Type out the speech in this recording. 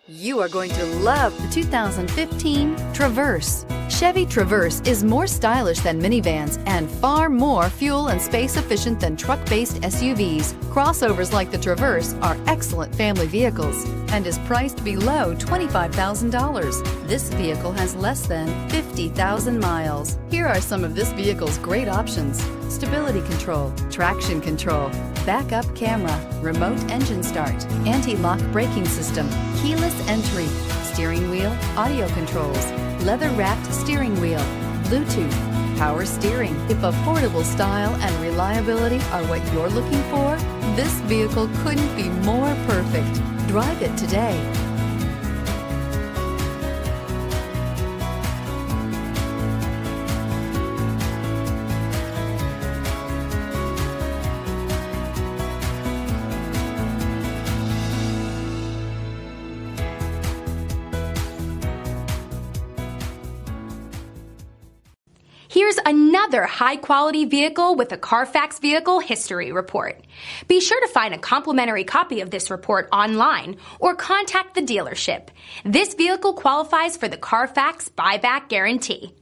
You are going to love the 2015 Traverse. Chevy Traverse is more stylish than minivans and far more fuel and space efficient than truck-based SUVs. Crossovers like the Traverse are excellent family vehicles and is priced below $25,000. This vehicle has less than 50,000 miles. Here are some of this vehicle's great options: stability control, traction control, backup camera, remote engine start, anti-lock braking system, keyless entry, steering wheel audio controls, leather-wrapped steering wheel, Bluetooth, power steering. If affordable style and reliability are what you're looking for, this vehicle couldn't be more perfect. Drive it today. Here's another high-quality vehicle with a Carfax Vehicle History Report. Be sure to find a complimentary copy of this report online or contact the dealership. This vehicle qualifies for the Carfax Buyback Guarantee.